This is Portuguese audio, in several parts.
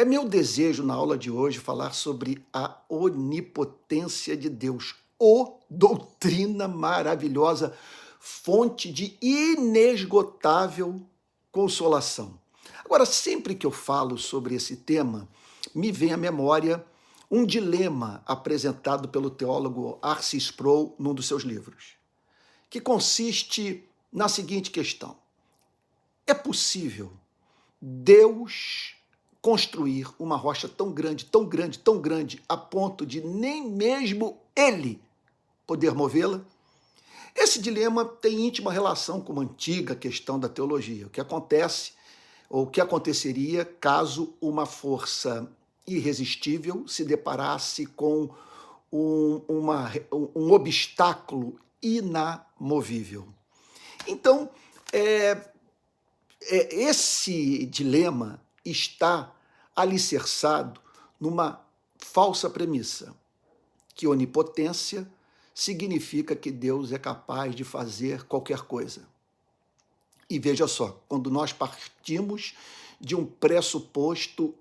É meu desejo, na aula de hoje, falar sobre a onipotência de Deus. Ô doutrina maravilhosa, fonte de inesgotável consolação. Agora, sempre que eu falo sobre esse tema, me vem à memória um dilema apresentado pelo teólogo R.C. Sproul num dos seus livros, que consiste na seguinte questão: é possível Deus construir uma rocha tão grande, tão grande, tão grande, a ponto de nem mesmo ele poder movê-la? Esse dilema tem íntima relação com uma antiga questão da teologia. O que acontece, ou o que aconteceria caso uma força irresistível se deparasse com um obstáculo inamovível? Então, esse dilema está alicerçado numa falsa premissa, que onipotência significa que Deus é capaz de fazer qualquer coisa. E veja só, quando nós partimos de um pressuposto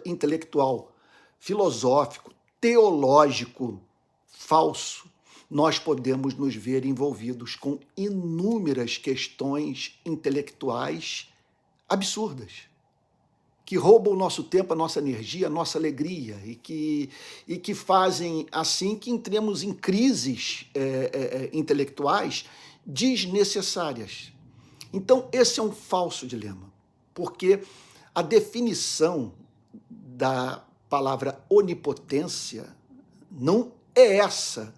intelectual, filosófico, teológico falso, nós podemos nos ver envolvidos com inúmeras questões intelectuais absurdas, que roubam o nosso tempo, a nossa energia, a nossa alegria, e que fazem assim que entremos em crises intelectuais desnecessárias. Então, esse é um falso dilema, porque a definição da palavra onipotência não é essa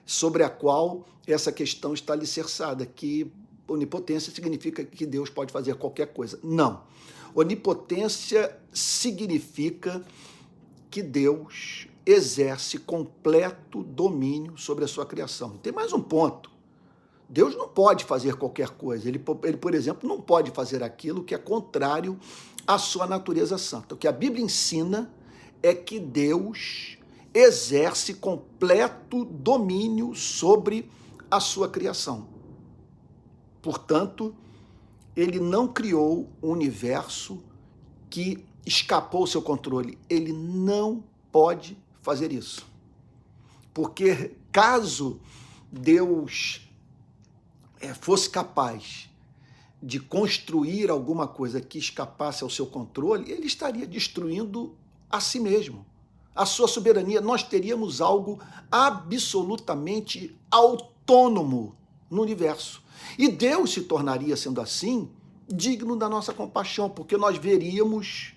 sobre a qual essa questão está alicerçada, que onipotência significa que Deus pode fazer qualquer coisa. Não. Onipotência significa que Deus exerce completo domínio sobre a sua criação. Tem mais um ponto. Deus não pode fazer qualquer coisa. Ele, por exemplo, não pode fazer aquilo que é contrário à sua natureza santa. O que a Bíblia ensina é que Deus exerce completo domínio sobre a sua criação. Portanto, ele não criou um universo que escapou ao seu controle. Ele não pode fazer isso. Porque caso Deus fosse capaz de construir alguma coisa que escapasse ao seu controle, ele estaria destruindo a si mesmo, a sua soberania. Nós teríamos algo absolutamente autônomo no universo. E Deus se tornaria, sendo assim, digno da nossa compaixão, porque nós veríamos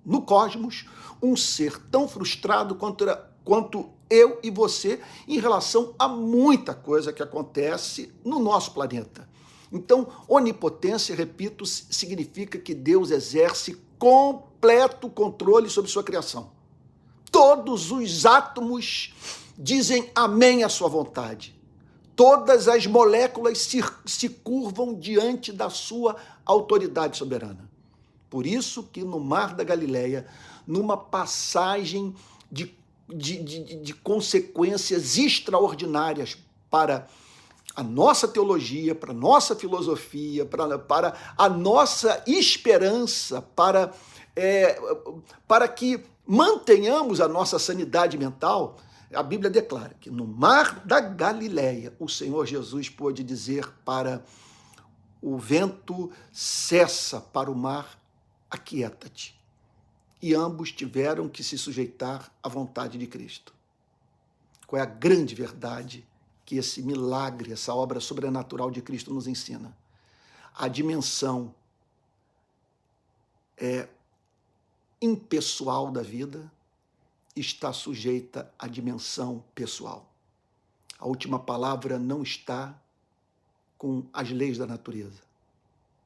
no cosmos um ser tão frustrado quanto eu e você em relação a muita coisa que acontece no nosso planeta. Então, onipotência, repito, significa que Deus exerce completo controle sobre sua criação. Todos os átomos dizem amém à sua vontade. Todas as moléculas se curvam diante da sua autoridade soberana. Por isso que no Mar da Galileia, numa passagem de consequências extraordinárias para a nossa teologia, para a nossa filosofia, para a nossa esperança, para que mantenhamos a nossa sanidade mental, a Bíblia declara que no Mar da Galileia o Senhor Jesus pôde dizer para o vento: cessa, para o mar: aquieta-te. E ambos tiveram que se sujeitar à vontade de Cristo. Qual é a grande verdade que esse milagre, essa obra sobrenatural de Cristo nos ensina? A dimensão impessoal da vida está sujeita à dimensão pessoal. A última palavra não está com as leis da natureza,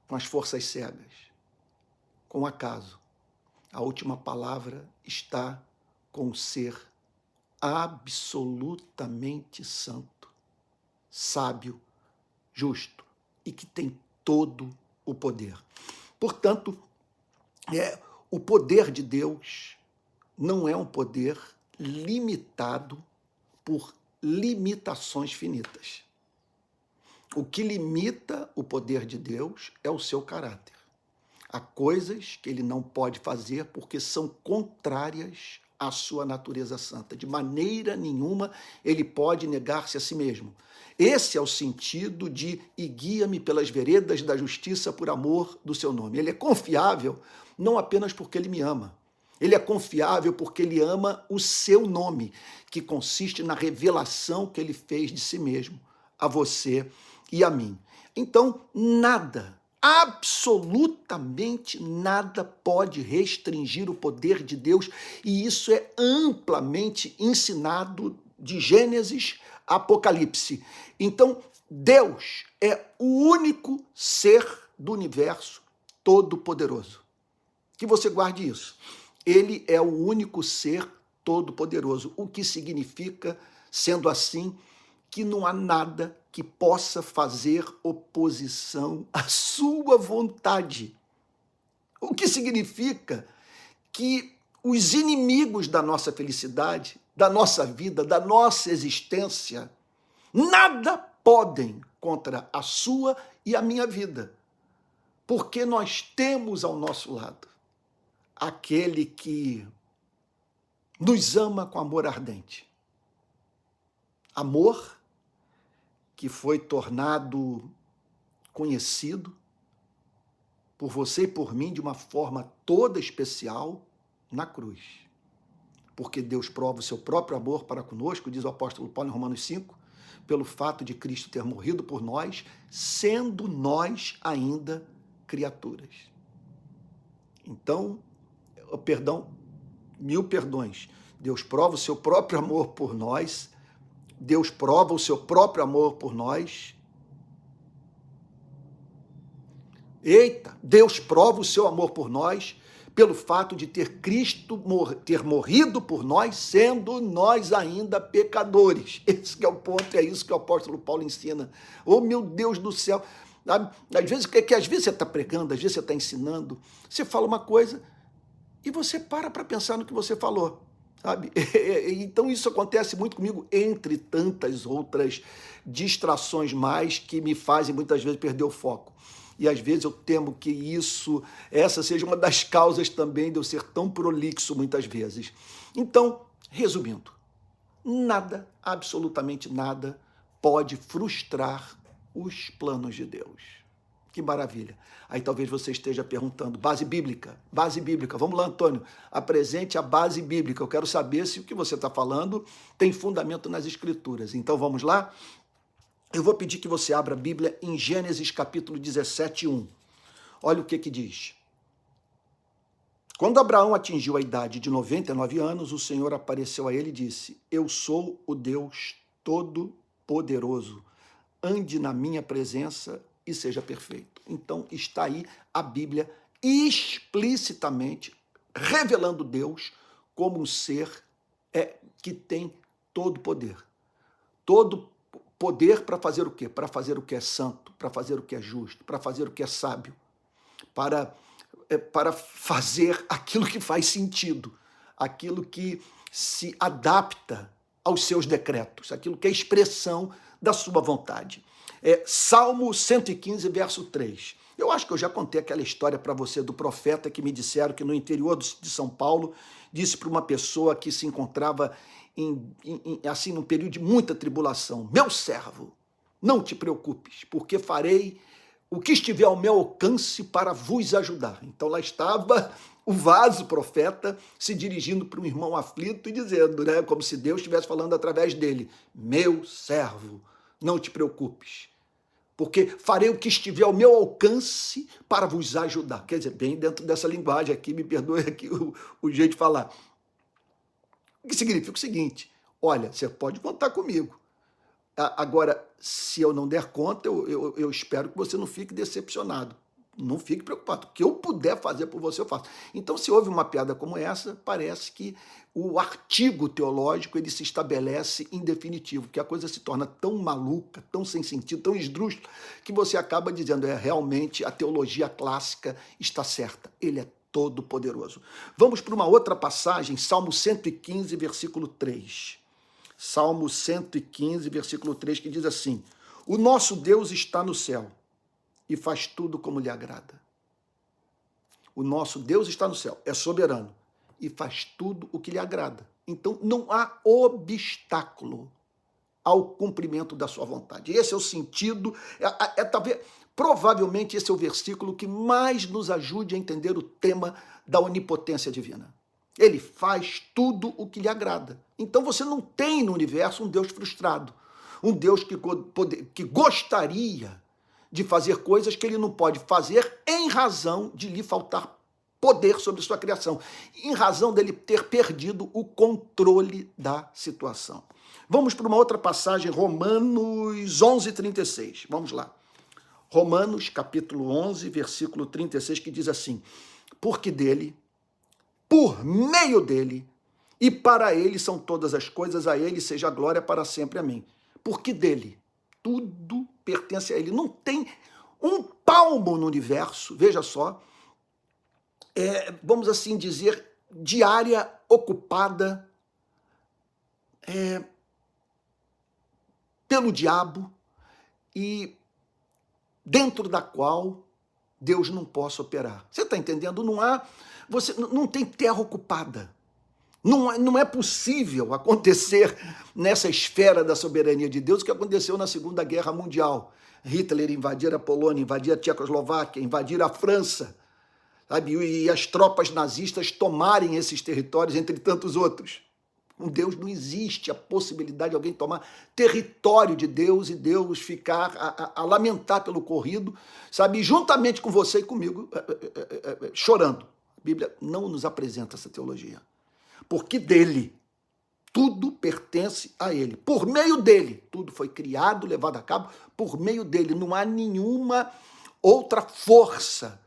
com as forças cegas, com o acaso. A última palavra está com o ser absolutamente santo, sábio, justo e que tem todo o poder. Portanto, o poder de Deus não é um poder limitado por limitações finitas. O que limita o poder de Deus é o seu caráter. Há coisas que ele não pode fazer porque são contrárias à sua natureza santa. De maneira nenhuma ele pode negar-se a si mesmo. Esse é o sentido de "e guia-me pelas veredas da justiça por amor do seu nome". Ele é confiável não apenas porque ele me ama. Ele é confiável porque ele ama o seu nome, que consiste na revelação que ele fez de si mesmo a você e a mim. Então, nada, absolutamente nada pode restringir o poder de Deus, e isso é amplamente ensinado de Gênesis a Apocalipse. Então, Deus é o único ser do universo todo-poderoso. Que você guarde isso. Ele é o único ser todo-poderoso, o que significa, sendo assim, que não há nada que possa fazer oposição à sua vontade. O que significa que os inimigos da nossa felicidade, da nossa vida, da nossa existência, nada podem contra a sua e a minha vida, porque nós temos ao nosso lado aquele que nos ama com amor ardente. Amor que foi tornado conhecido por você e por mim de uma forma toda especial na cruz. Porque Deus prova o seu próprio amor para conosco, diz o apóstolo Paulo em Romanos 5, pelo fato de Cristo ter morrido por nós, sendo nós ainda criaturas. Então, perdão, 1000 perdões. Deus prova o seu próprio amor por nós, Deus prova o seu próprio amor por nós. Eita, Deus prova o seu amor por nós pelo fato de ter Cristo ter morrido por nós, sendo nós ainda pecadores. Esse que é o ponto, é isso que o apóstolo Paulo ensina. Oh, meu Deus do céu! Às vezes você está pregando, às vezes você está ensinando, você fala uma coisa e você para pensar no que você falou, sabe? Então isso acontece muito comigo, entre tantas outras distrações mais que me fazem muitas vezes perder o foco. E às vezes eu temo que essa seja uma das causas também de eu ser tão prolixo muitas vezes. Então, resumindo, nada, absolutamente nada, pode frustrar os planos de Deus. Que maravilha. Aí talvez você esteja perguntando, base bíblica, vamos lá, Antônio, apresente a base bíblica, eu quero saber se o que você está falando tem fundamento nas Escrituras. Então vamos lá? Eu vou pedir que você abra a Bíblia em Gênesis capítulo 17, 1. Olha o que diz. Quando Abraão atingiu a idade de 99 anos, o Senhor apareceu a ele e disse: Eu sou o Deus Todo-Poderoso. Ande na minha presença e seja perfeito. Então está aí a Bíblia explicitamente revelando Deus como um ser que tem todo poder. Todo poder para fazer o quê? Para fazer o que é santo, para fazer o que é justo, para fazer o que é sábio, para fazer aquilo que faz sentido, aquilo que se adapta aos seus decretos, aquilo que é expressão da sua vontade. Salmo 115, verso 3. Eu acho que eu já contei aquela história para você do profeta que me disseram que no interior de São Paulo disse para uma pessoa que se encontrava assim num período de muita tribulação: meu servo, não te preocupes, porque farei o que estiver ao meu alcance para vos ajudar. Então lá estava o vaso profeta se dirigindo para um irmão aflito e dizendo, né, como se Deus estivesse falando através dele: meu servo, não te preocupes, porque farei o que estiver ao meu alcance para vos ajudar. Quer dizer, bem dentro dessa linguagem aqui, me perdoe aqui o jeito de falar. O que significa o seguinte: olha, você pode contar comigo. Agora, se eu não der conta, eu espero que você não fique decepcionado. Não fique preocupado. O que eu puder fazer por você, eu faço. Então, se houve uma piada como essa, parece que o artigo teológico ele se estabelece em definitivo, que a coisa se torna tão maluca, tão sem sentido, tão esdrúxula, que você acaba dizendo, realmente a teologia clássica está certa. Ele é todo-poderoso. Vamos para uma outra passagem, Salmo 115, versículo 3. Salmo 115, versículo 3, que diz assim: o nosso Deus está no céu e faz tudo como lhe agrada. O nosso Deus está no céu, é soberano e faz tudo o que lhe agrada. Então, não há obstáculo ao cumprimento da sua vontade. Esse é o sentido, talvez, provavelmente esse é o versículo que mais nos ajude a entender o tema da onipotência divina. Ele faz tudo o que lhe agrada. Então você não tem no universo um Deus frustrado, um Deus que gostaria de fazer coisas que ele não pode fazer em razão de lhe faltar poder sobre sua criação, em razão dele ter perdido o controle da situação. Vamos para uma outra passagem, Romanos 11:36. Vamos lá. Romanos, capítulo 11, versículo 36, que diz assim: porque dele, por meio dele, e para ele são todas as coisas, a ele seja a glória para sempre. Amém. Porque dele, tudo pertence a ele. Não tem um palmo no universo, veja só, vamos assim dizer, de área ocupada pelo diabo e dentro da qual Deus não possa operar. Você está entendendo? Não tem terra ocupada. Não é possível acontecer nessa esfera da soberania de Deus o que aconteceu na Segunda Guerra Mundial. Hitler invadir a Polônia, invadir a Tchecoslováquia, invadir a França, sabe? E as tropas nazistas tomarem esses territórios, entre tantos outros. Com Deus não existe a possibilidade de alguém tomar território de Deus e Deus ficar a lamentar pelo ocorrido, sabe? Juntamente com você e comigo, chorando. A Bíblia não nos apresenta essa teologia. Porque dele, tudo pertence a ele. Por meio dele, tudo foi criado, levado a cabo, por meio dele. Não há nenhuma outra força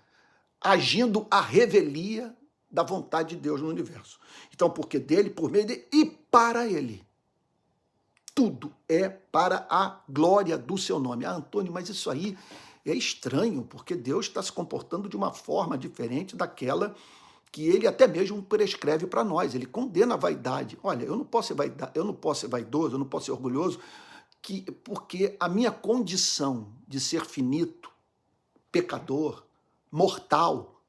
agindo à revelia da vontade de Deus no universo. Então, porque dele, por meio dele e para ele. Tudo é para a glória do seu nome. Ah, Antônio, mas isso aí é estranho, porque Deus está se comportando de uma forma diferente daquela que ele até mesmo prescreve para nós. Ele condena a vaidade. Olha, eu não posso ser vaidoso, eu não posso ser orgulhoso, porque a minha condição de ser finito, pecador, mortal,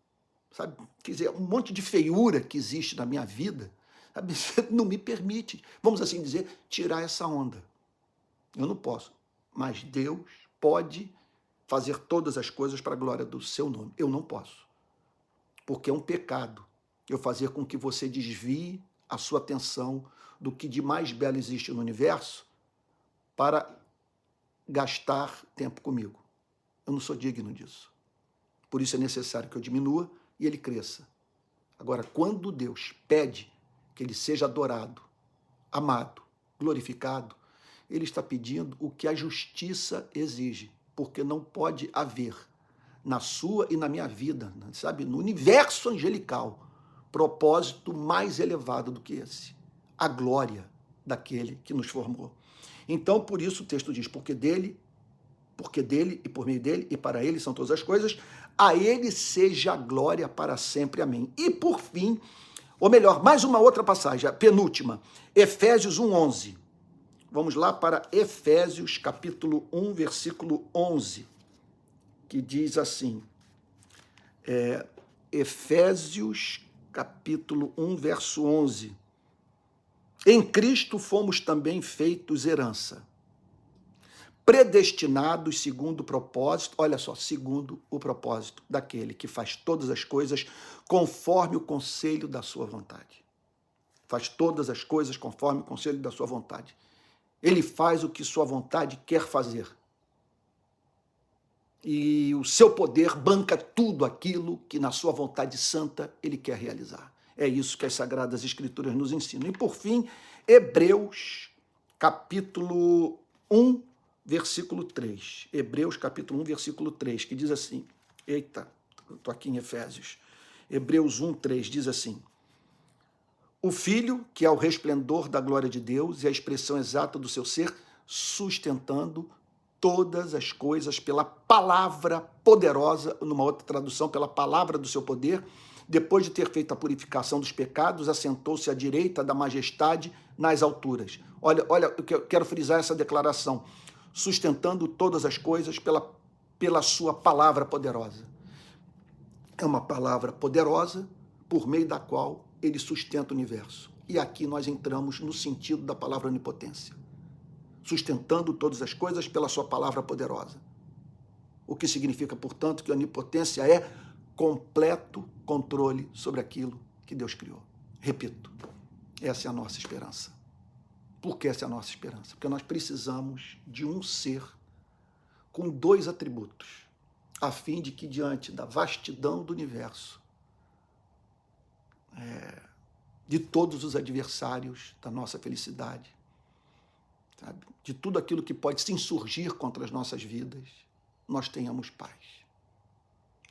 sabe? Quer dizer, um monte de feiura que existe na minha vida, sabe? Não me permite, vamos assim dizer, tirar essa onda. Eu não posso. Mas Deus pode fazer todas as coisas para a glória do seu nome. Eu não posso. Porque é um pecado eu fazer com que você desvie a sua atenção do que de mais belo existe no universo para gastar tempo comigo. Eu não sou digno disso. Por isso é necessário que eu diminua e ele cresça. Agora, quando Deus pede que ele seja adorado, amado, glorificado, ele está pedindo o que a justiça exige, porque não pode haver na sua e na minha vida, sabe, no universo angelical, propósito mais elevado do que esse, a glória daquele que nos formou. Então, por isso o texto diz, porque dele e por meio dele e para ele são todas as coisas, a ele seja a glória para sempre. Amém. E por fim, ou melhor, mais uma outra passagem, a penúltima, Efésios 1:11. Vamos lá para Efésios capítulo 1, versículo 11, que diz assim, Efésios capítulo 1, verso 11. Em Cristo fomos também feitos herança, predestinados segundo o propósito, olha só, segundo o propósito daquele que faz todas as coisas conforme o conselho da sua vontade. Faz todas as coisas conforme o conselho da sua vontade. Ele faz o que sua vontade quer fazer. E o seu poder banca tudo aquilo que na sua vontade santa ele quer realizar. É isso que as Sagradas Escrituras nos ensinam. E por fim, Hebreus capítulo 1, versículo 3. Hebreus capítulo 1, versículo 3, que diz assim, eita, eu estou aqui em Efésios. Hebreus 1, 3 diz assim, o Filho, que é o resplendor da glória de Deus e a expressão exata do seu ser, sustentando todas as coisas pela palavra poderosa, numa outra tradução, pela palavra do seu poder, depois de ter feito a purificação dos pecados, assentou-se à direita da majestade nas alturas. Olha, eu quero frisar essa declaração, sustentando todas as coisas pela sua palavra poderosa. é uma palavra poderosa por meio da qual ele sustenta o universo. E aqui nós entramos no sentido da palavra onipotência, sustentando todas as coisas pela sua palavra poderosa. O que significa, portanto, que a onipotência é completo controle sobre aquilo que Deus criou. Repito, essa é a nossa esperança. Por que essa é a nossa esperança? Porque nós precisamos de um ser com dois atributos, a fim de que, diante da vastidão do universo, de todos os adversários da nossa felicidade, sabe, de tudo aquilo que pode se insurgir contra as nossas vidas, nós tenhamos paz.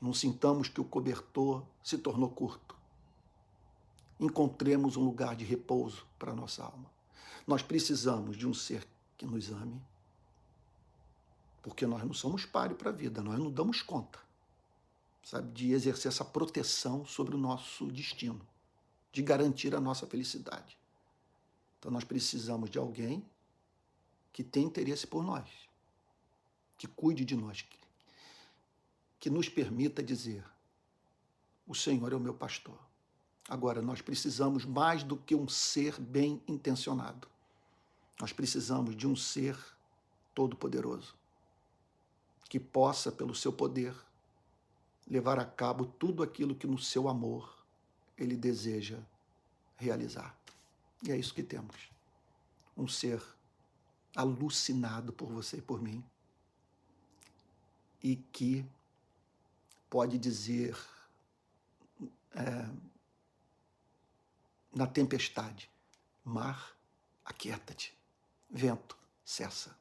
Não sintamos que o cobertor se tornou curto. Encontremos um lugar de repouso para a nossa alma. Nós precisamos de um ser que nos ame, porque nós não somos páreo para a vida, nós não damos conta, sabe, de exercer essa proteção sobre o nosso destino, de garantir a nossa felicidade. Então nós precisamos de alguém que tenha interesse por nós, que cuide de nós, que nos permita dizer: o Senhor é o meu pastor. Agora, nós precisamos mais do que um ser bem intencionado. Nós precisamos de um ser todo-poderoso, que possa, pelo seu poder, levar a cabo tudo aquilo que no seu amor ele deseja realizar. E é isso que temos. Um ser alucinado por você e por mim, e que pode dizer na tempestade: mar, aquieta-te, vento, cessa.